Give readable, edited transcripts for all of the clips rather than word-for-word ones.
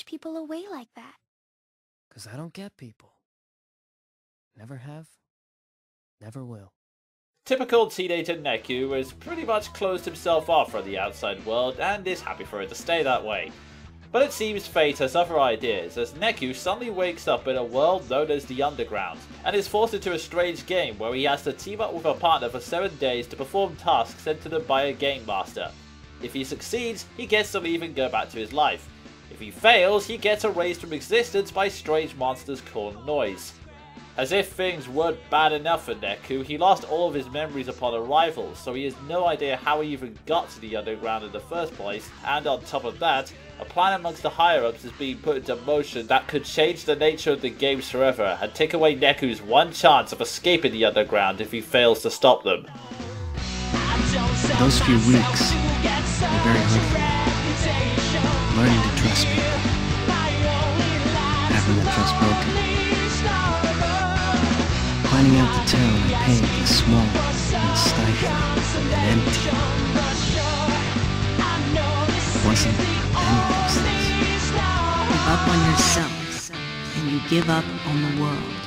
push people away like that? 'Cause I don't get people. Never have, never will. Typical teenager Neku has pretty much closed himself off from the outside world and is happy for it to stay that way. But it seems fate has other ideas, as Neku suddenly wakes up in a world known as the Underground, and is forced into a strange game where he has to team up with a partner for 7 days to perform tasks sent to them by a game master. If he succeeds, he gets to leave and go back to his life. If he fails, he gets erased from existence by strange monsters called Noise. As if things weren't bad enough for Neku, he lost all of his memories upon arrival, so he has no idea how he even got to the Underground in the first place, and on top of that, a plan amongst the higher-ups is being put into motion that could change the nature of the games forever and take away Neku's one chance of escaping the Underground if he fails to stop them. Those few weeks were very hard for me. Learning to trust people. Having that trust broken. Finding out the town I paint is small and stifling and empty. Wasn't any of those things. Give up on yourself, and you give up on the world.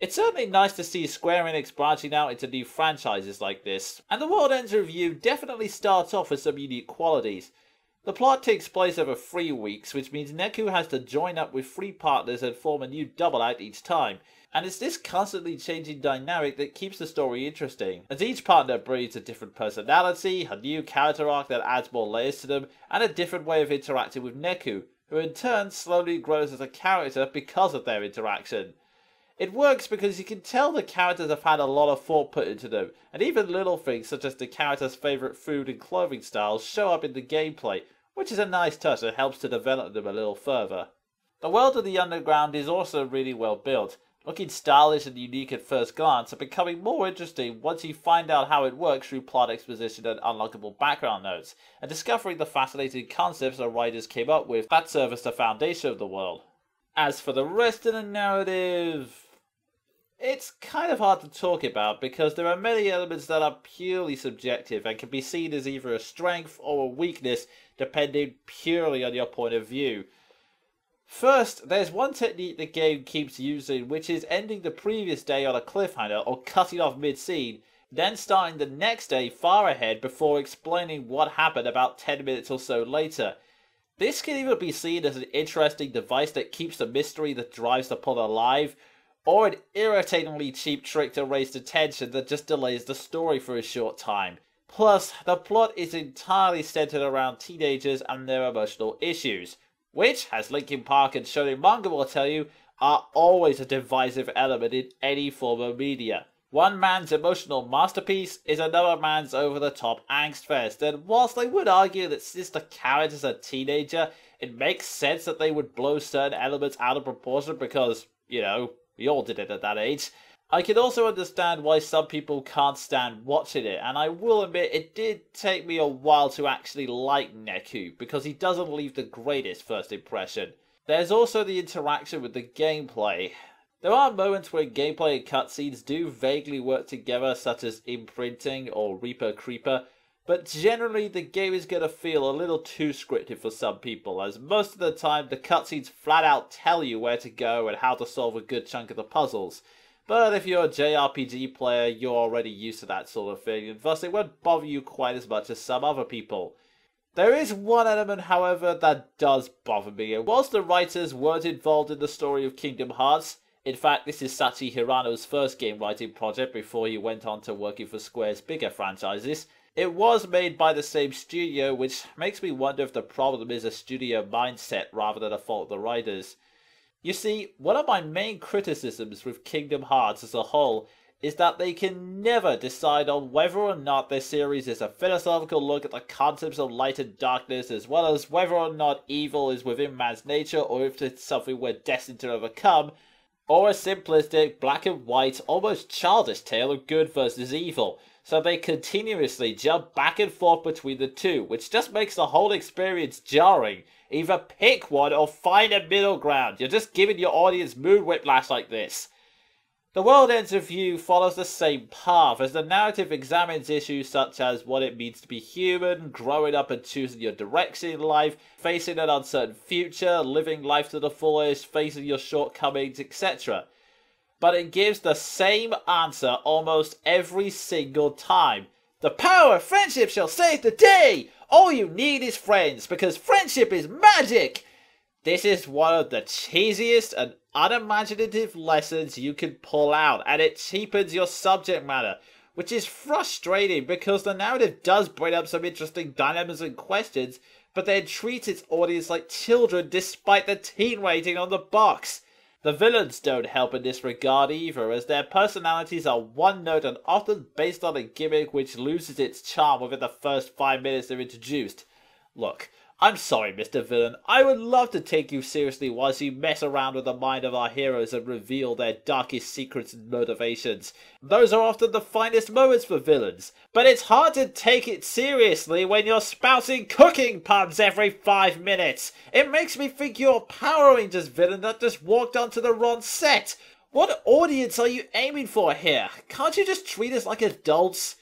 It's certainly nice to see Square Enix branching out into new franchises like this, and the World Ends Review definitely starts off with some unique qualities. The plot takes place over 3 weeks, which means Neku has to join up with 3 partners and form a new double act each time, and it's this constantly changing dynamic that keeps the story interesting, as each partner brings a different personality, a new character arc that adds more layers to them, and a different way of interacting with Neku, who in turn slowly grows as a character because of their interaction. It works because you can tell the characters have had a lot of thought put into them, and even little things such as the character's favourite food and clothing styles show up in the gameplay, which is a nice touch that helps to develop them a little further. The world of the Underground is also really well built, looking stylish and unique at first glance, and becoming more interesting once you find out how it works through plot exposition and unlockable background notes, and discovering the fascinating concepts the writers came up with that serve as the foundation of the world. As for the rest of the narrative, it's kind of hard to talk about because there are many elements that are purely subjective and can be seen as either a strength or a weakness depending purely on your point of view. First, there's one technique the game keeps using, which is ending the previous day on a cliffhanger or cutting off mid-scene, then starting the next day far ahead before explaining what happened about 10 minutes or so later. This can either be seen as an interesting device that keeps the mystery that drives the plot alive, or an irritatingly cheap trick to raise the tension that just delays the story for a short time. Plus, the plot is entirely centered around teenagers and their emotional issues, which, as Linkin Park and Shonen Manga will tell you, are always a divisive element in any form of media. One man's emotional masterpiece is another man's over-the-top angst fest, and whilst I would argue that since the character's a teenager, it makes sense that they would blow certain elements out of proportion because, you know, we all did it at that age. I can also understand why some people can't stand watching it, and I will admit it did take me a while to actually like Neku, because he doesn't leave the greatest first impression. There's also the interaction with the gameplay. There are moments where gameplay and cutscenes do vaguely work together, such as imprinting or Reaper Creeper, but generally the game is going to feel a little too scripted for some people, as most of the time the cutscenes flat out tell you where to go and how to solve a good chunk of the puzzles. But if you're a JRPG player, you're already used to that sort of thing, and thus it won't bother you quite as much as some other people. There is one element, however, that does bother me, and whilst the writers weren't involved in the story of Kingdom Hearts, in fact this is Sachi Hirano's first game writing project before he went on to working for Square's bigger franchises, it was made by the same studio, which makes me wonder if the problem is a studio mindset rather than a fault of the writers. You see, one of my main criticisms with Kingdom Hearts as a whole is that they can never decide on whether or not their series is a philosophical look at the concepts of light and darkness, as well as whether or not evil is within man's nature or if it's something we're destined to overcome, or a simplistic, black and white, almost childish tale of good versus evil. So they continuously jump back and forth between the two, which just makes the whole experience jarring. Either pick one or find a middle ground. You're just giving your audience mood whiplash like this. The World Ends Review follows the same path, as the narrative examines issues such as what it means to be human, growing up and choosing your direction in life, facing an uncertain future, living life to the fullest, facing your shortcomings, etc. But it gives the same answer almost every single time. The power of friendship shall save the day! All you need is friends, because friendship is magic! This is one of the cheesiest and unimaginative lessons you can pull out, and it cheapens your subject matter, which is frustrating because the narrative does bring up some interesting dilemmas and questions, but then treats its audience like children despite the teen rating on the box. The villains don't help in this regard either, as their personalities are one note and often based on a gimmick which loses its charm within the first 5 minutes they're introduced. Look, I'm sorry, Mr. Villain, I would love to take you seriously whilst you mess around with the mind of our heroes and reveal their darkest secrets and motivations. Those are often the finest moments for villains, but it's hard to take it seriously when you're spouting cooking puns every 5 minutes. It makes me think you're a Power Rangers villain that just walked onto the wrong set. What audience are you aiming for here? Can't you just treat us like adults?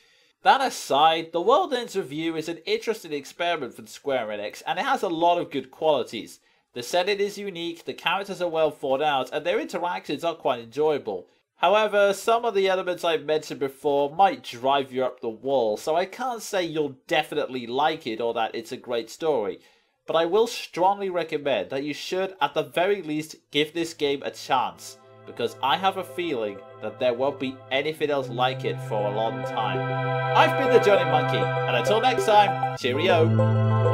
That aside, The World Ends Review is an interesting experiment from Square Enix, and it has a lot of good qualities. The setting is unique, the characters are well thought out, and their interactions are quite enjoyable. However, some of the elements I mentioned before might drive you up the wall, so I can't say you'll definitely like it or that it's a great story. But I will strongly recommend that you should, at the very least, give this game a chance, because I have a feeling that there won't be anything else like it for a long time. I've been the Jonin Monkey, and until next time, cheerio!